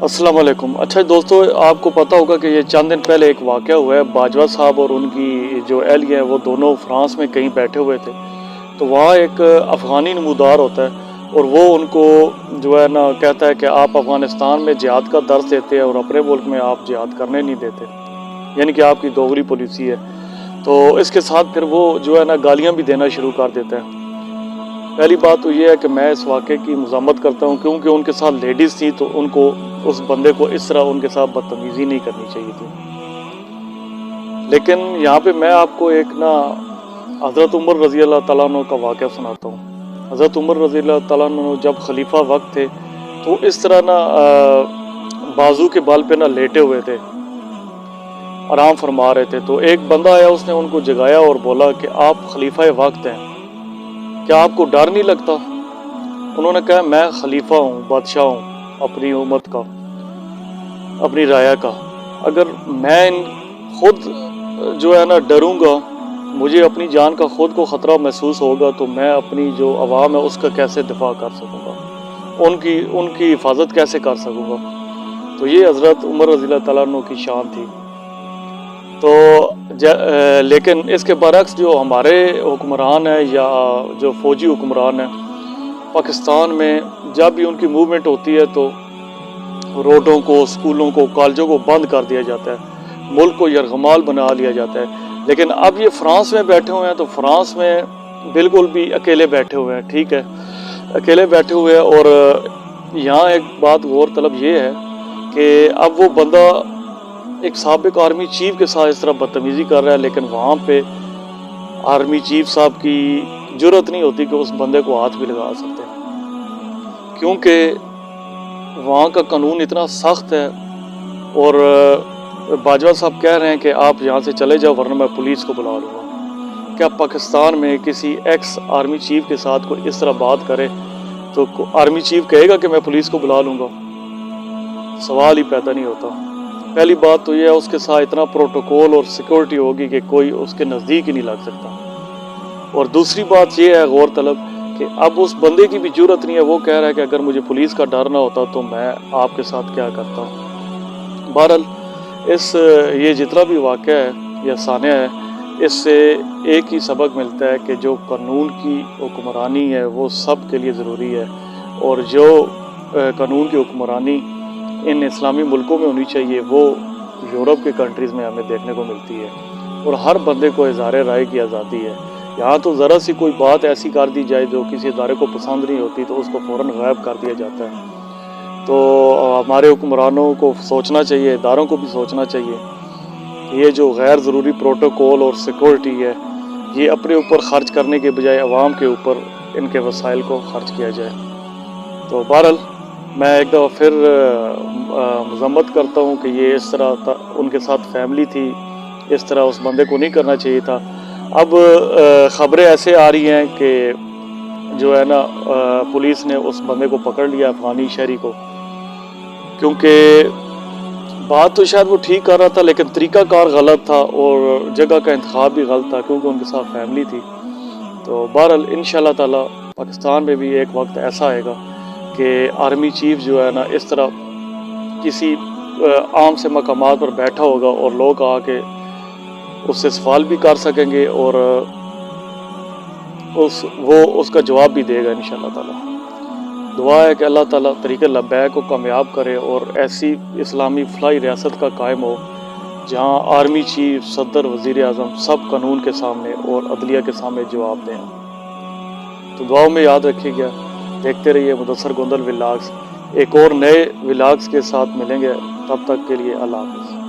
अस्सलाम वालेकुम। अच्छा दोस्तों, आपको पता होगा कि ये चंद दिन पहले एक वाक़या हुआ है। बाजवा साहब और उनकी जो एहलिया है वो दोनों फ्रांस में कहीं बैठे हुए थे। तो वहाँ एक अफ़गानी नमूदार होता है और वो उनको जो है ना कहता है कि आप अफ़गानिस्तान में जिहाद का दर्स देते हैं और अपने मुल्क में आप जिहाद करने नहीं देते, यानी कि आपकी दोगली पॉलिसी है। तो इसके साथ फिर वो जो है ना गालियाँ भी देना शुरू कर देता है। पहली बात तो ये है कि मैं इस वाक़े की मज़म्मत करता हूँ, क्योंकि उनके साथ लेडीज़ थी तो उनको उस बंदे को इस तरह उनके साथ बदतमीज़ी नहीं करनी चाहिए थी। लेकिन यहाँ पे मैं आपको एक ना हज़रत उमर रज़ी अल्लाह तआला अन्हु का वाक़या सुनाता हूँ। हज़रत उमर रज़ी अल्लाह तआला अन्हु जब खलीफा वक्त थे तो इस तरह ना बाजू के बल पे ना लेटे हुए थे, आराम फरमा रहे थे। तो एक बंदा आया, उसने उनको जगाया और बोला कि आप खलीफा वक्त हैं, क्या आपको डर नहीं लगता? उन्होंने कहा मैं खलीफा हूँ, बादशाह हूँ अपनी उम्मत का, अपनी राया का। अगर मैं खुद जो है ना डरूंगा, मुझे अपनी जान का खुद को ख़तरा महसूस होगा, तो मैं अपनी जो आवाम है उसका कैसे दिफा कर सकूँगा, उनकी हिफाजत कैसे कर सकूँगा? तो ये हज़रत उमर रज़ी अल्लाह तआला अन्हु की शान थी। तो लेकिन इसके बरक्स जो हमारे हुक्मरान हैं या जो फ़ौजी हुक्मरान हैं पाकिस्तान में, जब भी उनकी मूवमेंट होती है तो रोडों को, स्कूलों को, कॉलेजों को बंद कर दिया जाता है, मुल्क को यरगमाल बना लिया जाता है। लेकिन अब ये फ्रांस में बैठे हुए हैं तो फ्रांस में बिल्कुल भी अकेले बैठे हुए हैं, ठीक है, अकेले बैठे हुए हैं। और यहाँ एक बात गौर तलब ये है कि अब वो बंदा एक साबिक आर्मी चीफ के साथ इस तरह बदतमीज़ी कर रहा है, लेकिन वहाँ पे आर्मी चीफ साहब की जुर्रत नहीं होती कि उस बंदे को हाथ भी लगा सकते हैं, क्योंकि वहाँ का कानून इतना सख्त है। और बाजवा साहब कह रहे हैं कि आप यहाँ से चले जाओ वरना मैं पुलिस को बुला लूँगा। क्या पाकिस्तान में किसी एक्स आर्मी चीफ के साथ कोई इस तरह बात करे तो आर्मी चीफ कहेगा कि मैं पुलिस को बुला लूँगा? सवाल ही पैदा नहीं होता। पहली बात तो यह है उसके साथ इतना प्रोटोकॉल और सिक्योरिटी होगी कि कोई उसके नज़दीक ही नहीं लग सकता। और दूसरी बात यह है गौर तलब कि अब उस बंदे की भी जरूरत नहीं है, वो कह रहा है कि अगर मुझे पुलिस का डर ना होता तो मैं आपके साथ क्या करता। बहरहाल ये जितना भी वाक़या है या सान्या है, इससे एक ही सबक मिलता है कि जो कानून की हुक्मरानी है वो सब के लिए ज़रूरी है, और जो कानून की हुक्मरानी इन इस्लामी मुल्कों में होनी चाहिए वो यूरोप के कंट्रीज़ में हमें देखने को मिलती है। और हर बंदे को इज़हार राय की आज़ादी है। यहाँ तो ज़रा सी कोई बात ऐसी कर दी जाए जो किसी इदारे को पसंद नहीं होती तो उसको फ़ौरन गायब कर दिया जाता है। तो हमारे हुक्मरानों को सोचना चाहिए, इदारों को भी सोचना चाहिए, ये जो गैर ज़रूरी प्रोटोकॉल और सिक्योरिटी है ये अपने ऊपर ख़र्च करने के बजाय अवाम के ऊपर इनके वसाइल को ख़र्च किया जाए। तो बहरहाल मैं एक दफ़ा फिर मज़म्मत करता हूँ कि ये इस तरह उनके साथ फैमिली थी, इस तरह उस बंदे को नहीं करना चाहिए था। अब ख़बरें ऐसे आ रही हैं कि जो है ना पुलिस ने उस बंदे को पकड़ लिया, अफ़गानी शहरी को, क्योंकि बात तो शायद वो ठीक कर रहा था लेकिन तरीक़ाकार गलत था और जगह का इंतखाब भी गलत था, क्योंकि उनके साथ फैमिली थी। तो बहरहाल इंशाअल्लाह ताला पाकिस्तान में भी एक वक्त ऐसा आएगा कि आर्मी चीफ जो है ना इस तरह किसी आम से मकामात पर बैठा होगा और लोग आके उससे सवाल भी कर सकेंगे और वो उसका जवाब भी देगा इंशाअल्लाह ताला। दुआ है कि अल्लाह ताला तरीक़े लब्बैक को कामयाब करे और ऐसी इस्लामी फलाही रियासत का कायम हो जहाँ आर्मी चीफ, सदर, वज़ीर आज़म सब कानून के सामने और अदलिया के सामने जवाब दें। तो दुआओं में याद रखिएगा। देखते रहिए मुदस्सर गोंदल व्लॉग्स। एक और नए व्लॉग्स के साथ मिलेंगे, तब तक के लिए अल्लाह हाफ़िज़।